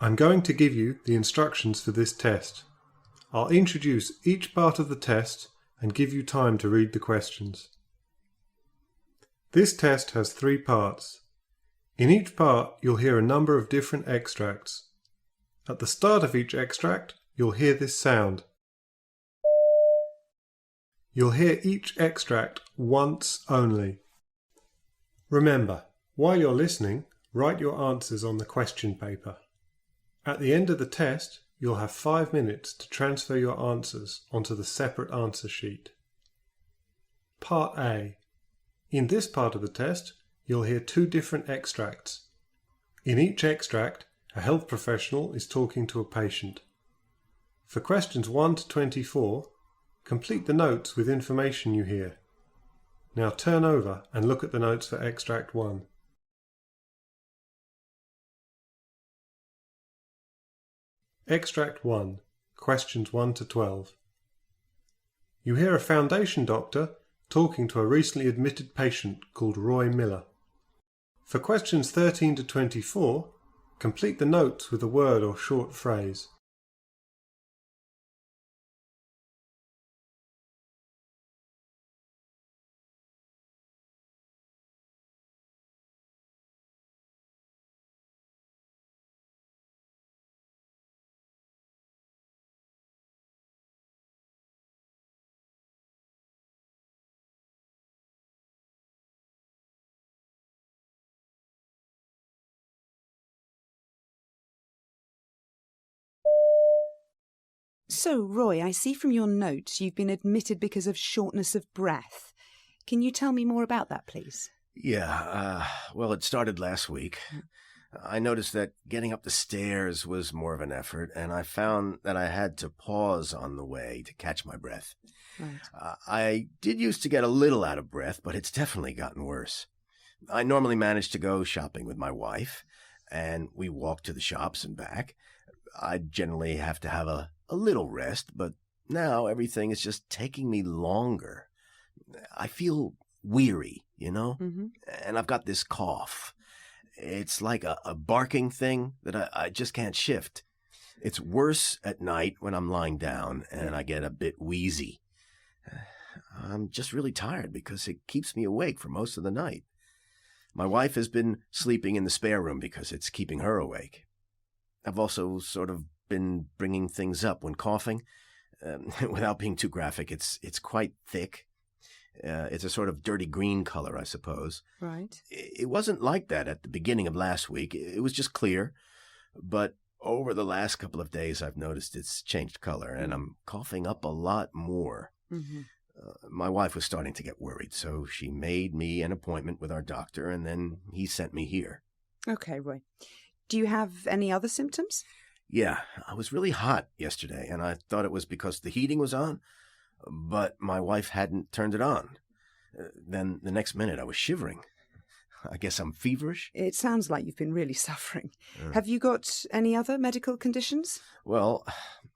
I'm going to give you the instructions for this test. I'll introduce each part of the test and give you time to read the questions. This test has 3 parts. In each part, you'll hear a number of different extracts. At the start of each extract, you'll hear this sound. You'll hear each extract once only. Remember, while you're listening, write your answers on the question paper. At the end of the test, you'll have 5 minutes to transfer your answers onto the separate answer sheet. Part A. In this part of the test, you'll hear 2 different extracts. In each extract, a health professional is talking to a patient. For questions 1 to 24, complete the notes with information you hear. Now turn over and look at the notes for extract 1. Extract 1, questions 1 to 12. You hear a foundation doctor talking to a recently admitted patient called Roy Miller. For questions 13 to 24, complete the notes with a word or short phrase. So, Roy, I see from your notes you've been admitted because of shortness of breath. Can you tell me more about that, please? Yeah, well, it started last week. I noticed that getting up the stairs was more of an effort, and I found that I had to pause on the way to catch my breath. Right. I did used to get a little out of breath, but it's definitely gotten worse. I normally manage to go shopping with my wife, and we walk to the shops and back. I generally have to have a little rest, but now everything is just taking me longer. I feel weary, and I've got this cough. It's like a barking thing that I just can't shift. It's worse at night when I'm lying down and I get a bit wheezy. I'm just really tired because it keeps me awake for most of the night. My wife has been sleeping in the spare room because it's keeping her awake. I've also sort of been bringing things up when coughing. Without being too graphic, it's quite thick. It's a sort of dirty green color, I suppose. Right. It wasn't like that at the beginning of last week. It was just clear. But over the last couple of days, I've noticed it's changed color, and I'm coughing up a lot more. Mm-hmm. My wife was starting to get worried, so she made me an appointment with our doctor, and then he sent me here. Okay, Roy. Do you have any other symptoms? Yeah, I was really hot yesterday, and I thought it was because the heating was on, but my wife hadn't turned it on. Then the next minute I was shivering. I guess I'm feverish. It sounds like you've been really suffering. Have you got any other medical conditions? Well,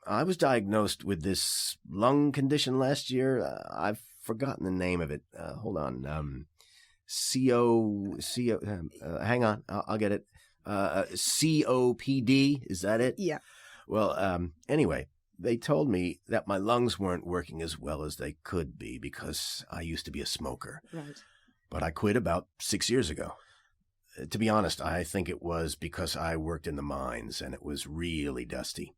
I was diagnosed with this lung condition last year. I've forgotten the name of it. Hold on. Hang on. I'll get it. COPD, is that it? Yeah. Well, anyway, they told me that my lungs weren't working as well as they could be because I used to be a smoker. Right. But I quit about 6 years ago. To be honest, I think it was because I worked in the mines and it was really dusty.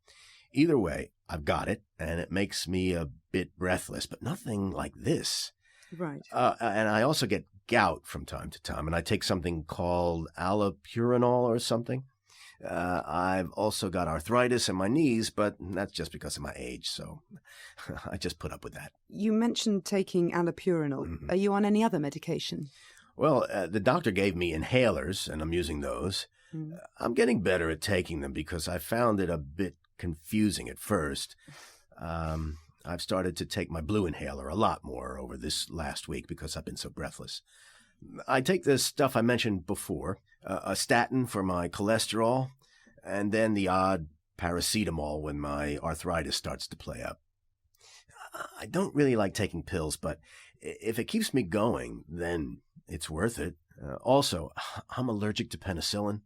Either way, I've got it, and it makes me a bit breathless, but nothing like this. Right. And I also get gout from time to time, and I take something called allopurinol or something. I've also got arthritis in my knees, but that's just because of my age, so I just put up with that. You mentioned taking allopurinol. Mm-hmm. Are you on any other medication? Well, the doctor gave me inhalers, and I'm using those. I'm getting better at taking them because I found it a bit confusing at first. I've started to take my blue inhaler a lot more over this last week because I've been so breathless. I take the stuff I mentioned before, a statin for my cholesterol, and then the odd paracetamol when my arthritis starts to play up. I don't really like taking pills, but if it keeps me going, then it's worth it. Also, I'm allergic to penicillin.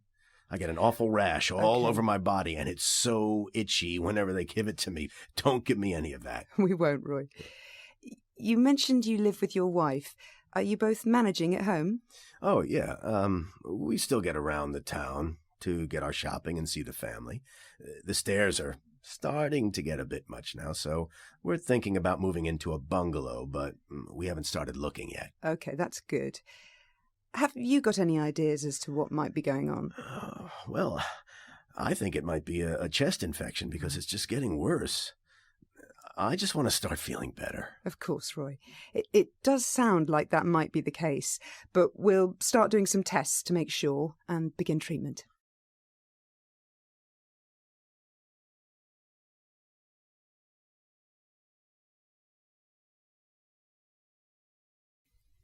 I get an awful rash all over my body, and it's so itchy whenever they give it to me. Don't give me any of that. We won't, Roy. You mentioned you live with your wife. Are you both managing at home? Oh, yeah. We still get around the town to get our shopping and see the family. The stairs are starting to get a bit much now, so we're thinking about moving into a bungalow, but we haven't started looking yet. Okay, that's good. Have you got any ideas as to what might be going on? Well, I think it might be a chest infection because it's just getting worse. I just want to start feeling better. Of course, Roy. It does sound like that might be the case, but we'll start doing some tests to make sure and begin treatment.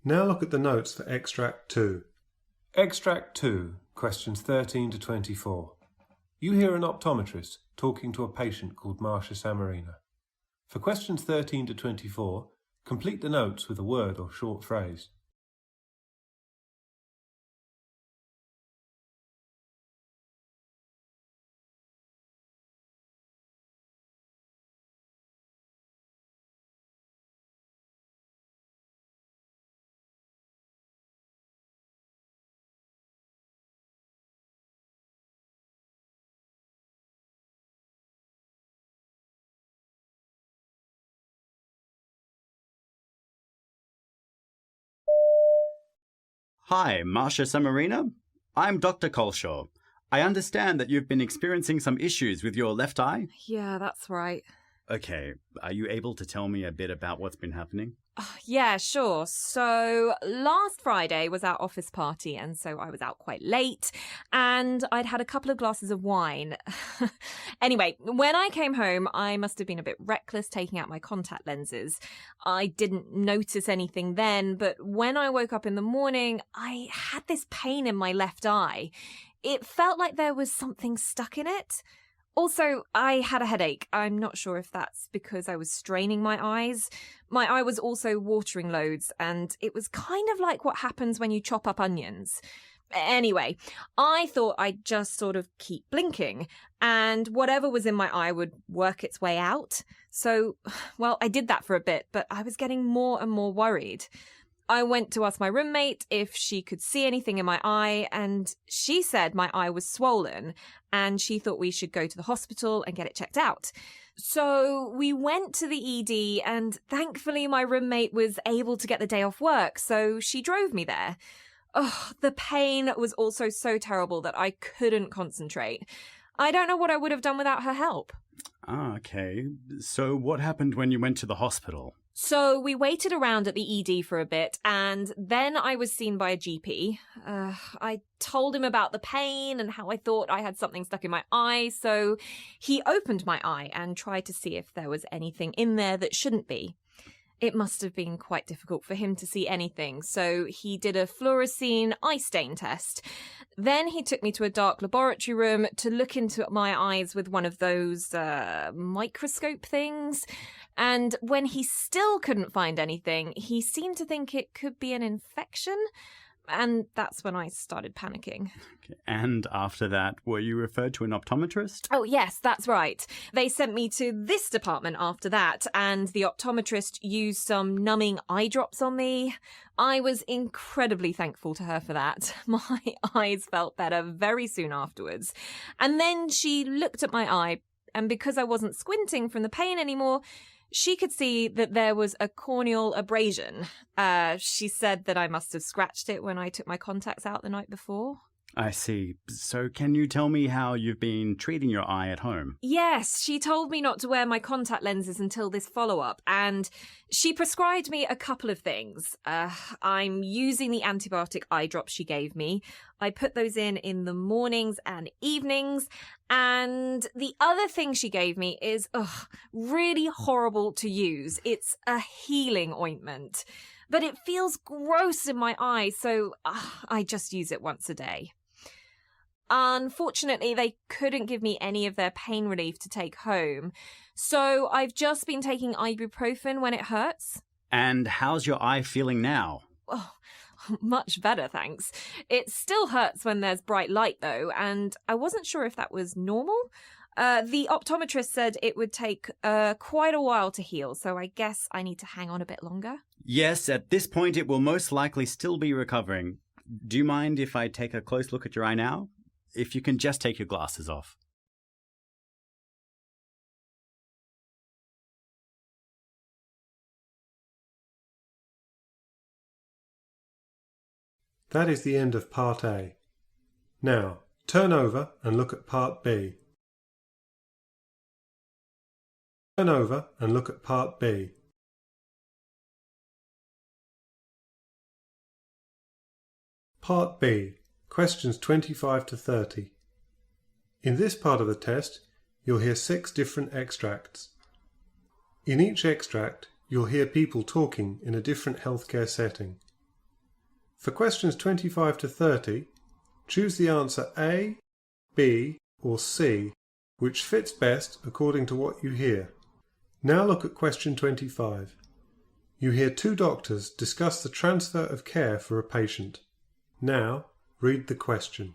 Now look at the notes for Extract 2. Extract 2, questions 13 to 24. You hear an optometrist talking to a patient called Marcia Samarina. For questions 13 to 24, complete the notes with a word or short phrase. Hi, Marcia Samarina. I'm Dr. Colshaw. I understand that you've been experiencing some issues with your left eye. Yeah, that's right. Okay, are you able to tell me a bit about what's been happening? Yeah, sure. So last Friday was our office party, and so I was out quite late, and I'd had a couple of glasses of wine. Anyway, when I came home, I must have been a bit reckless taking out my contact lenses. I didn't notice anything then, but when I woke up in the morning, I had this pain in my left eye. It felt like there was something stuck in it. Also, I had a headache. I'm not sure if that's because I was straining my eyes. My eye was also watering loads, and it was kind of like what happens when you chop up onions. Anyway, I thought I'd just sort of keep blinking, and whatever was in my eye would work its way out. So, well, I did that for a bit, but I was getting more and more worried. I went to ask my roommate if she could see anything in my eye, and she said my eye was swollen, and she thought we should go to the hospital and get it checked out. So we went to the ED, and thankfully my roommate was able to get the day off work, so she drove me there. Oh, the pain was also so terrible that I couldn't concentrate. I don't know what I would have done without her help. Okay. So what happened when you went to the hospital? So we waited around at the ED for a bit, and then I was seen by a GP. I told him about the pain and how I thought I had something stuck in my eye, so he opened my eye and tried to see if there was anything in there that shouldn't be. It must have been quite difficult for him to see anything, so he did a fluorescein eye stain test. Then he took me to a dark laboratory room to look into my eyes with one of those microscope things. And when he still couldn't find anything, he seemed to think it could be an infection. And that's when I started panicking. Okay. And after that, were you referred to an optometrist? Oh, yes, that's right. They sent me to this department after that, and the optometrist used some numbing eye drops on me. I was incredibly thankful to her for that. My eyes felt better very soon afterwards. And then she looked at my eye, and because I wasn't squinting from the pain anymore, she could see that there was a corneal abrasion. She said that I must have scratched it when I took my contacts out the night before. I see. So can you tell me how you've been treating your eye at home? Yes, she told me not to wear my contact lenses until this follow-up, and she prescribed me a couple of things. I'm using the antibiotic eye drops she gave me. I put those in the mornings and evenings, and the other thing she gave me is really horrible to use. It's a healing ointment, but it feels gross in my eye, so I just use it once a day. Unfortunately, they couldn't give me any of their pain relief to take home, so I've just been taking ibuprofen when it hurts. And how's your eye feeling now? Oh, Much better, thanks. It still hurts when there's bright light, though, and I wasn't sure if that was normal. The optometrist said it would take quite a while to heal, so I guess I need to hang on a bit longer. Yes, at this point it will most likely still be recovering. Do you mind if I take a close look at your eye now? If you can just take your glasses off. That is the end of Part A. Now, turn over and look at Part B. Turn over and look at Part B. Part B, questions 25 to 30. In this part of the test, you'll hear 6 different extracts. In each extract, you'll hear people talking in a different healthcare setting. For questions 25 to 30, choose the answer A, B, or C, which fits best according to what you hear. Now look at question 25. You hear 2 doctors discuss the transfer of care for a patient. Now read the question.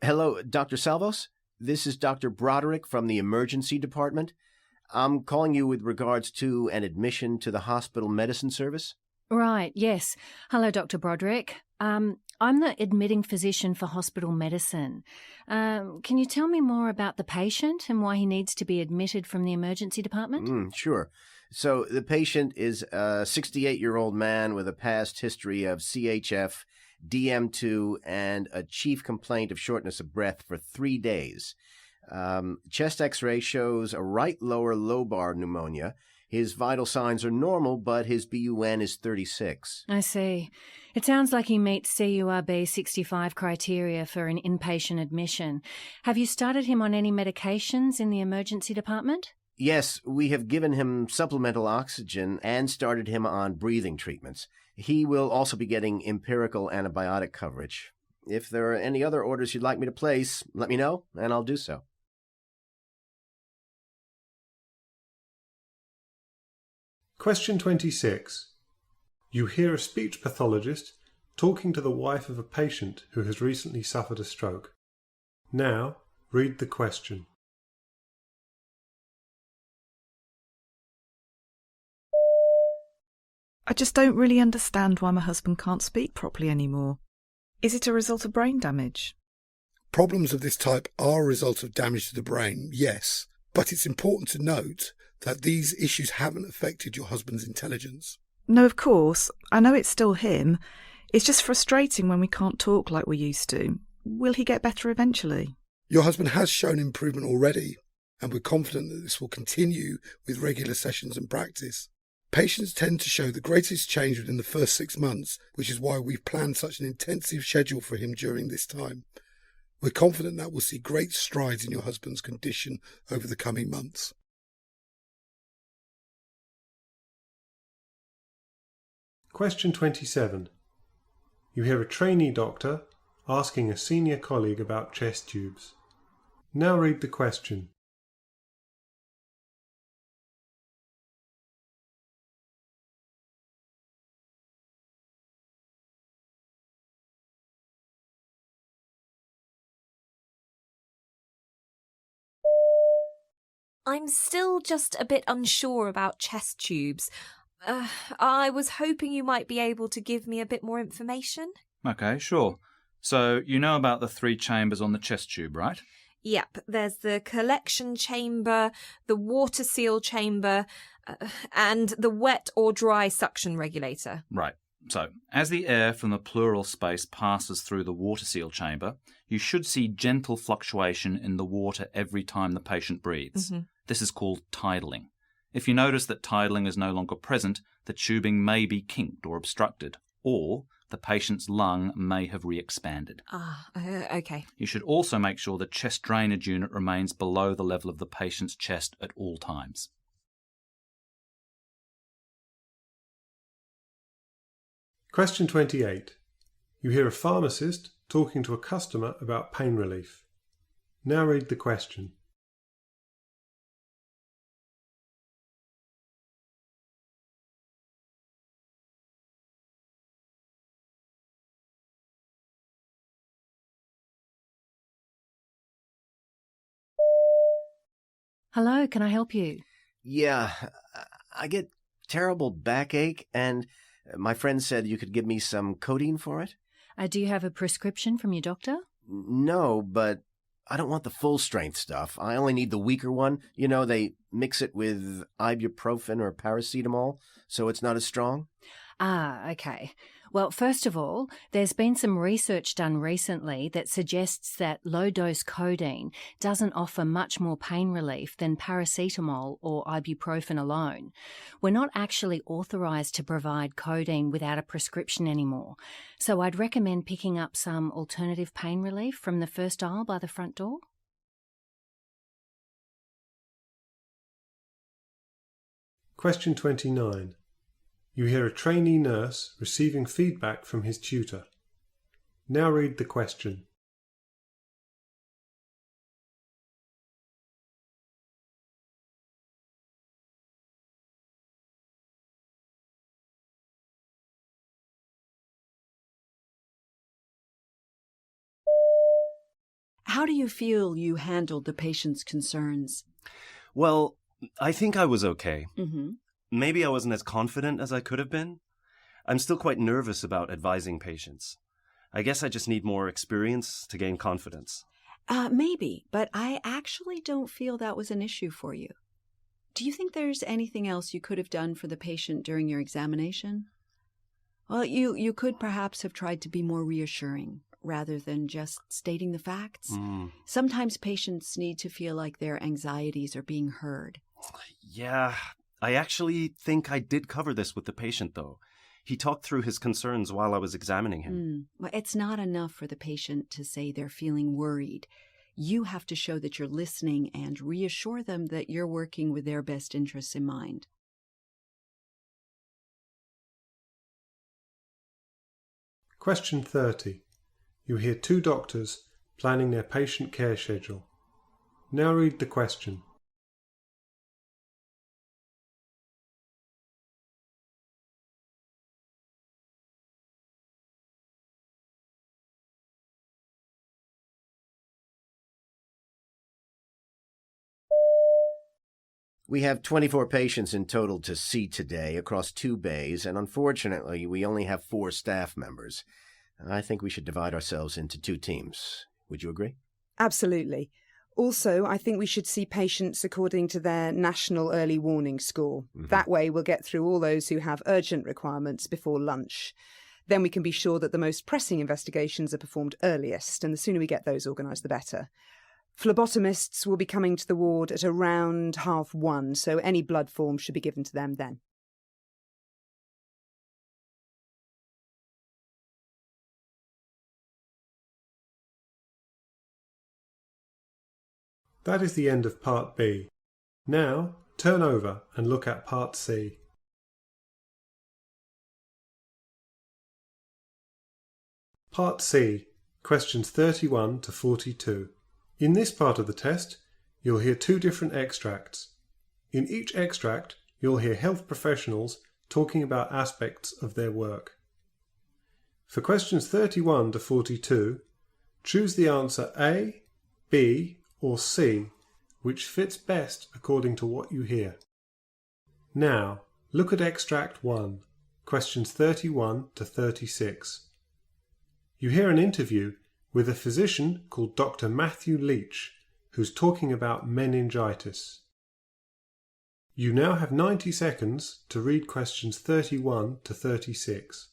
Hello, Dr. Salvos. This is Dr. Broderick from the emergency department. I'm calling you with regards to an admission to the hospital medicine service. Right, yes. Hello, Dr. Broderick. I'm the admitting physician for hospital medicine. Can you tell me more about the patient and why he needs to be admitted from the emergency department? Sure. So the patient is a 68-year-old man with a past history of CHF, DM2, and a chief complaint of shortness of breath for 3 days. Chest x-ray shows a right lower lobar pneumonia. His vital signs are normal, but his BUN is 36. I see. It sounds like he meets CURB 65 criteria for an inpatient admission. Have you started him on any medications in the emergency department? Yes, we have given him supplemental oxygen and started him on breathing treatments. He will also be getting empirical antibiotic coverage. If there are any other orders you'd like me to place, let me know, and I'll do so. Question 26. You hear a speech pathologist talking to the wife of a patient who has recently suffered a stroke. Now, read the question. I just don't really understand why my husband can't speak properly anymore. Is it a result of brain damage? Problems of this type are a result of damage to the brain, yes, but it's important to note that these issues haven't affected your husband's intelligence. No, of course. I know it's still him. It's just frustrating when we can't talk like we used to. Will he get better eventually? Your husband has shown improvement already, and we're confident that this will continue with regular sessions and practice. Patients tend to show the greatest change within the first 6 months, which is why we've planned such an intensive schedule for him during this time. We're confident that we'll see great strides in your husband's condition over the coming months. Question 27. You hear a trainee doctor asking a senior colleague about chest tubes. Now read the question. I'm still just a bit unsure about chest tubes. I was hoping you might be able to give me a bit more information. Okay, sure. So you know about the 3 chambers on the chest tube, right? Yep, there's the collection chamber, the water seal chamber, and the wet or dry suction regulator. Right. So, as the air from the pleural space passes through the water seal chamber, you should see gentle fluctuation in the water every time the patient breathes. Mm-hmm. This is called tidling. If you notice that tidling is no longer present, the tubing may be kinked or obstructed, or the patient's lung may have re-expanded. Okay. You should also make sure the chest drainage unit remains below the level of the patient's chest at all times. Question 28. You hear a pharmacist talking to a customer about pain relief. Now read the question. Hello, can I help you? Yeah, I get terrible backache, and my friend said you could give me some codeine for it. Do you have a prescription from your doctor? No, but I don't want the full strength stuff. I only need the weaker one. You know, they mix it with ibuprofen or paracetamol, so it's not as strong. Ah, okay. Well, first of all, there's been some research done recently that suggests that low-dose codeine doesn't offer much more pain relief than paracetamol or ibuprofen alone. We're not actually authorised to provide codeine without a prescription anymore, so I'd recommend picking up some alternative pain relief from the first aisle by the front door. Question 29. You hear a trainee nurse receiving feedback from his tutor. Now read the question. How do you feel you handled the patient's concerns? Well, I think I was okay. Mm-hmm. Maybe I wasn't as confident as I could have been. I'm still quite nervous about advising patients. I guess I just need more experience to gain confidence. Maybe, but I actually don't feel that was an issue for you. Do you think there's anything else you could have done for the patient during your examination? Well, you could perhaps have tried to be more reassuring rather than just stating the facts. Sometimes patients need to feel like their anxieties are being heard. Yeah, I actually think I did cover this with the patient, though. He talked through his concerns while I was examining him. Well, it's not enough for the patient to say they're feeling worried. You have to show that you're listening and reassure them that you're working with their best interests in mind. Question 30. You hear two doctors planning their patient care schedule. Now read the question. We have 24 patients in total to see today across 2 bays, and unfortunately, we only have 4 staff members. I think we should divide ourselves into 2 teams. Would you agree? Absolutely. Also, I think we should see patients according to their national early warning score. That way we'll get through all those who have urgent requirements before lunch. Then we can be sure that the most pressing investigations are performed earliest, and the sooner we get those organised, the better. Phlebotomists will be coming to the ward at around 1:30, so any blood forms should be given to them then. That is the end of Part B. Now, turn over and look at Part C. Part C, questions 31 to 42. In this part of the test, you'll hear 2 different extracts. In each extract, you'll hear health professionals talking about aspects of their work. For questions 31 to 42, choose the answer A, B, or C, which fits best according to what you hear. Now, look at Extract 1, questions 31 to 36. You hear an interview with a physician called Dr. Matthew Leach, who's talking about meningitis. You now have 90 seconds to read questions 31 to 36.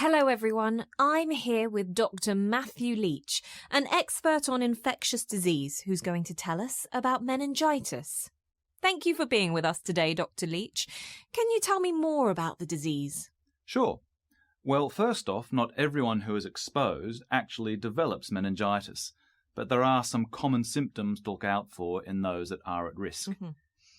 Hello everyone, I'm here with Dr. Matthew Leach, an expert on infectious disease who's going to tell us about meningitis. Thank you for being with us today, Dr. Leach. Can you tell me more about the disease? Sure. Well, first off, not everyone who is exposed actually develops meningitis, but there are some common symptoms to look out for in those that are at risk.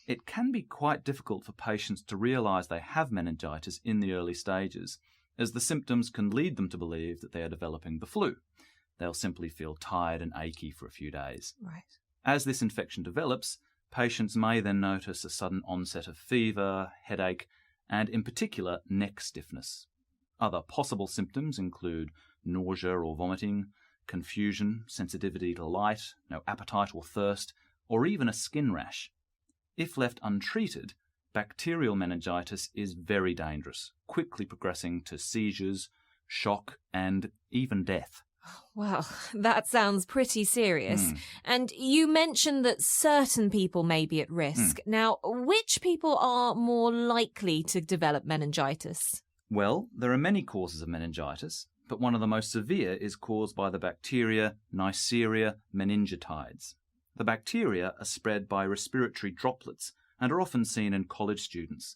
It can be quite difficult for patients to realise they have meningitis in the early stages, as the symptoms can lead them to believe that they are developing the flu. They'll simply feel tired and achy for a few days. Right. As this infection develops, patients may then notice a sudden onset of fever, headache, and in particular neck stiffness. Other possible symptoms include nausea or vomiting, confusion, sensitivity to light, no appetite or thirst, or even a skin rash. If left untreated, bacterial meningitis is very dangerous, quickly progressing to seizures, shock, and even death. Well, that sounds pretty serious. And you mentioned that certain people may be at risk. Now, which people are more likely to develop meningitis? Well, there are many causes of meningitis, but one of the most severe is caused by the bacteria Neisseria meningitidis. The bacteria are spread by respiratory droplets and are often seen in college students.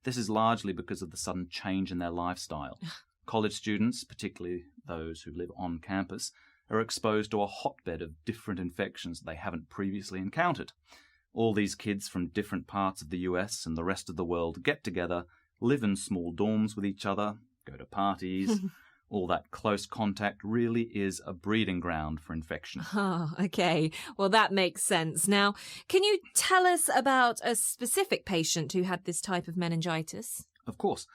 This is largely because of the sudden change in their lifestyle. College students, particularly those who live on campus, are exposed to a hotbed of different infections they haven't previously encountered. All these kids from different parts of the US and the rest of the world get together, live in small dorms with each other, go to parties. All that close contact really is a breeding ground for infection. Oh, okay. Well, that makes sense. Now, can you tell us about a specific patient who had this type of meningitis? Of course.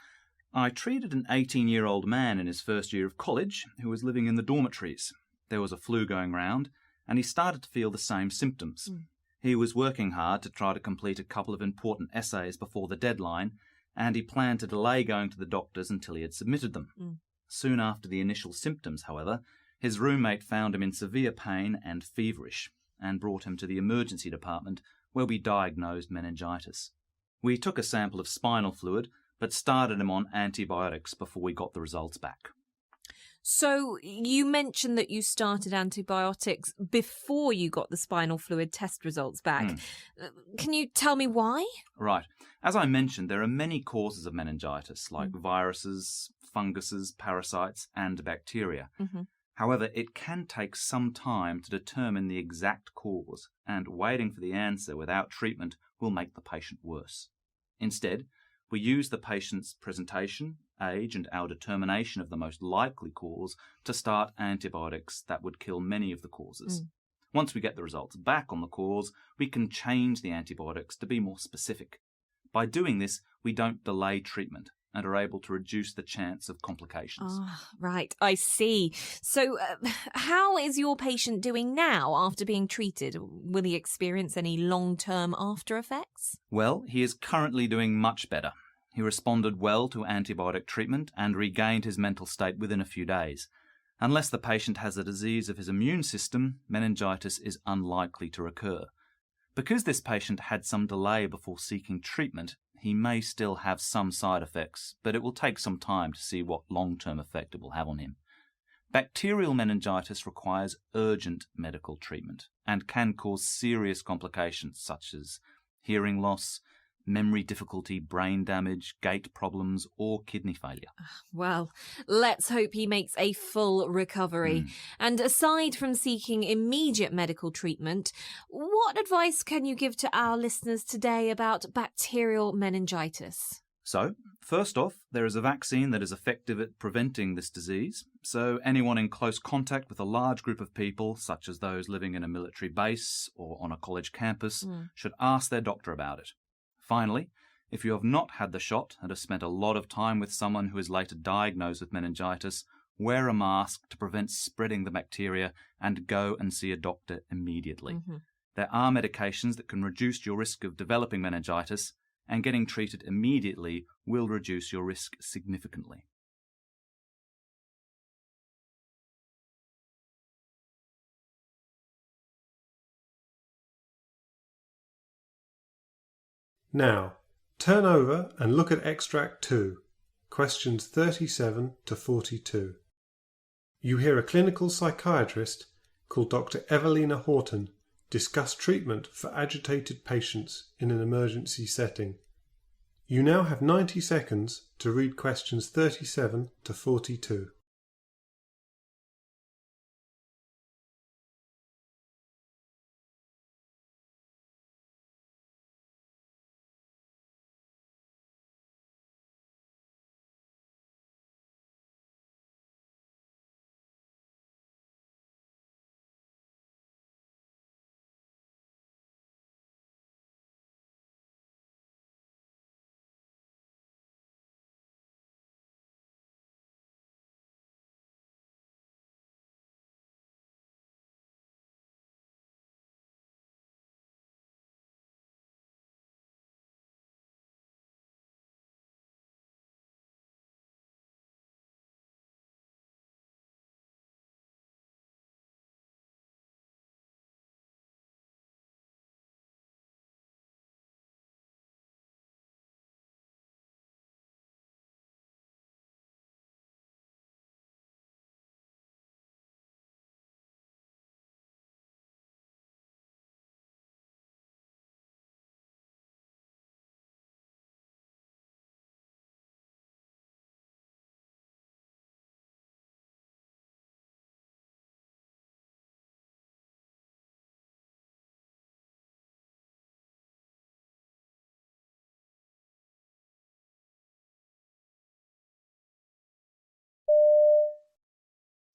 I treated an 18-year-old man in his first year of college who was living in the dormitories. There was a flu going round, and he started to feel the same symptoms. He was working hard to try to complete a couple of important essays before the deadline, and he planned to delay going to the doctors until he had submitted them. Soon after the initial symptoms, however, his roommate found him in severe pain and feverish, and brought him to the emergency department, where we diagnosed meningitis. We took a sample of spinal fluid, but started him on antibiotics before we got the results back. So you mentioned that you started antibiotics before you got the spinal fluid test results back. Can you tell me why? Right. As I mentioned, there are many causes of meningitis, like viruses, funguses, parasites, and bacteria. However, it can take some time to determine the exact cause, and waiting for the answer without treatment will make the patient worse. Instead, we use the patient's presentation, age, and our determination of the most likely cause to start antibiotics that would kill many of the causes. Once we get the results back on the cause, we can change the antibiotics to be more specific. By doing this, we don't delay treatment and are able to reduce the chance of complications. Right, I see. So how is your patient doing now after being treated? Will he experience any long-term after effects? Well, he is currently doing much better. He responded well to antibiotic treatment and regained his mental state within a few days. Unless the patient has a disease of his immune system, meningitis is unlikely to recur. Because this patient had some delay before seeking treatment, he may still have some side effects, but it will take some time to see what long-term effect it will have on him. Bacterial meningitis requires urgent medical treatment and can cause serious complications such as hearing loss, memory difficulty, brain damage, gait problems, or kidney failure. Well, let's hope he makes a full recovery. And aside from seeking immediate medical treatment, what advice can you give to our listeners today about bacterial meningitis? So, first off, there is a vaccine that is effective at preventing this disease, so anyone in close contact with a large group of people, such as those living in a military base or on a college campus, should ask their doctor about it. Finally, if you have not had the shot and have spent a lot of time with someone who is later diagnosed with meningitis, wear a mask to prevent spreading the bacteria and go and see a doctor immediately. There are medications that can reduce your risk of developing meningitis, and getting treated immediately will reduce your risk significantly. Now, turn over and look at extract 2. questions 37 to 42. You hear a clinical psychiatrist called Dr. Evelina Horton discuss treatment for agitated patients in an emergency setting. You now have 90 seconds to read questions 37 to 42.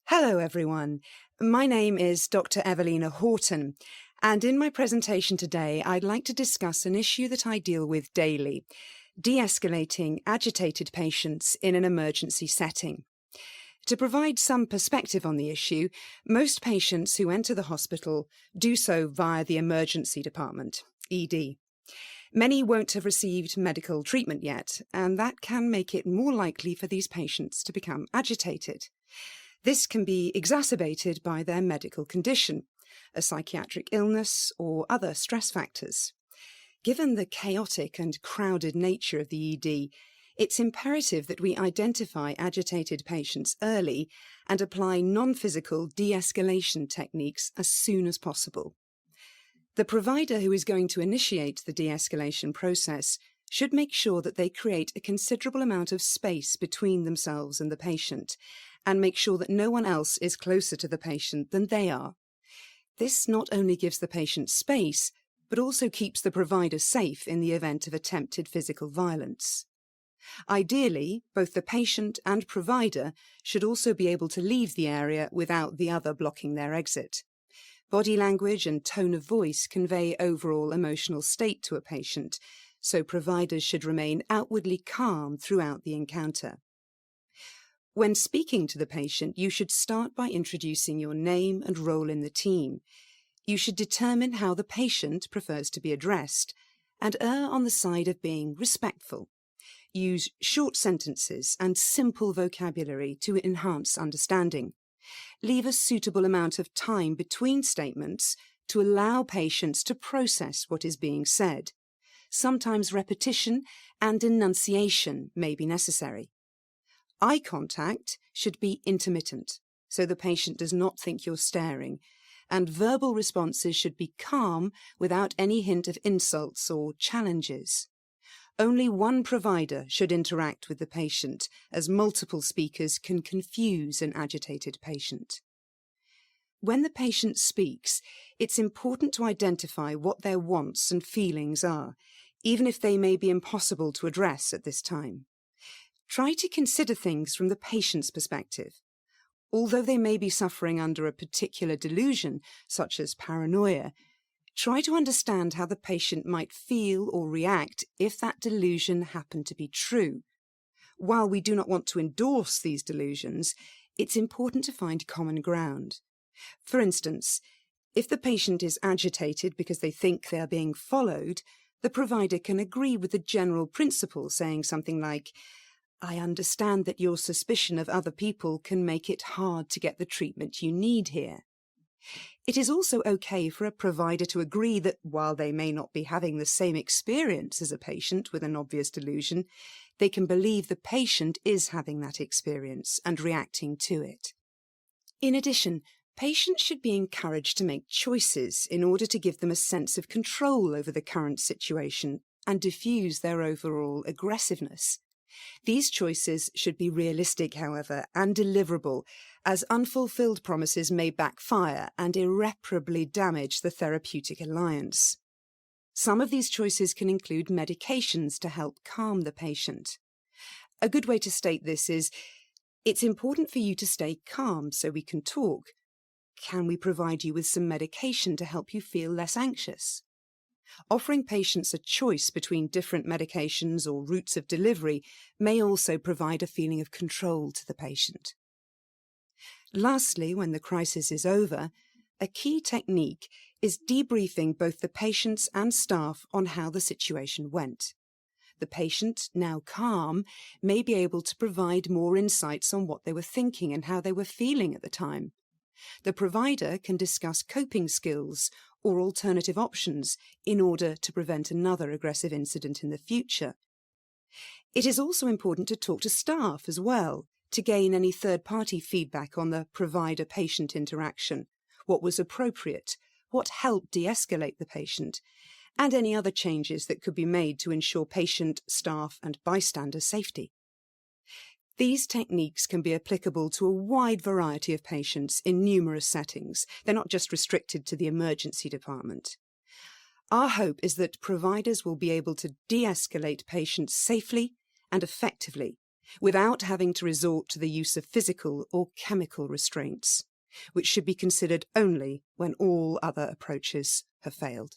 Hello everyone, my name is Dr. Evelina Horton, and in my presentation today I'd like to discuss an issue that I deal with daily, de-escalating agitated patients in an emergency setting. To provide some perspective on the issue, most patients who enter the hospital do so via the emergency department, ED. Many won't have received medical treatment yet, and that can make it more likely for these patients to become agitated. This can be exacerbated by their medical condition, a psychiatric illness, or other stress factors. Given the chaotic and crowded nature of the ED, it's imperative that we identify agitated patients early and apply non-physical de-escalation techniques as soon as possible. The provider who is going to initiate the de-escalation process should make sure that they create a considerable amount of space between themselves and the patient, and make sure that no one else is closer to the patient than they are. This not only gives the patient space, but also keeps the provider safe in the event of attempted physical violence. Ideally, both the patient and provider should also be able to leave the area without the other blocking their exit. Body language and tone of voice convey overall emotional state to a patient, so providers should remain outwardly calm throughout the encounter. When speaking to the patient, you should start by introducing your name and role in the team. You should determine how the patient prefers to be addressed and err on the side of being respectful. Use short sentences and simple vocabulary to enhance understanding. Leave a suitable amount of time between statements to allow patients to process what is being said. Sometimes repetition and enunciation may be necessary. Eye contact should be intermittent, so the patient does not think you're staring, and verbal responses should be calm without any hint of insults or challenges. Only one provider should interact with the patient, as multiple speakers can confuse an agitated patient. When the patient speaks, it's important to identify what their wants and feelings are, even if they may be impossible to address at this time. Try to consider things from the patient's perspective. Although they may be suffering under a particular delusion, such as paranoia, try to understand how the patient might feel or react if that delusion happened to be true. While we do not want to endorse these delusions, it's important to find common ground. For instance, if the patient is agitated because they think they are being followed, the provider can agree with the general principle, saying something like, "I understand that your suspicion of other people can make it hard to get the treatment you need here." It is also okay for a provider to agree that while they may not be having the same experience as a patient with an obvious delusion, They can believe the patient is having that experience and reacting to it. In addition, patients should be encouraged to make choices in order to give them a sense of control over the current situation and diffuse their overall aggressiveness. These choices should be realistic, however, and deliverable, as unfulfilled promises may backfire and irreparably damage the therapeutic alliance. Some of these choices can include medications to help calm the patient. A good way to state this is, it's important for you to stay calm so we can talk. Can we provide you with some medication to help you feel less anxious? Offering patients a choice between different medications or routes of delivery may also provide a feeling of control to the patient. Lastly, when the crisis is over, a key technique is debriefing both the patients and staff on how the situation went. The patient, now calm, may be able to provide more insights on what they were thinking and how they were feeling at the time. The provider can discuss coping skills or alternative options in order to prevent another aggressive incident in the future. It is also important to talk to staff as well, to gain any third-party feedback on the provider-patient interaction, what was appropriate, what helped de-escalate the patient, and any other changes that could be made to ensure patient, staff, and bystander safety. These techniques can be applicable to a wide variety of patients in numerous settings. They're not just restricted to the emergency department. Our hope is that providers will be able to de-escalate patients safely and effectively without having to resort to the use of physical or chemical restraints, which should be considered only when all other approaches have failed.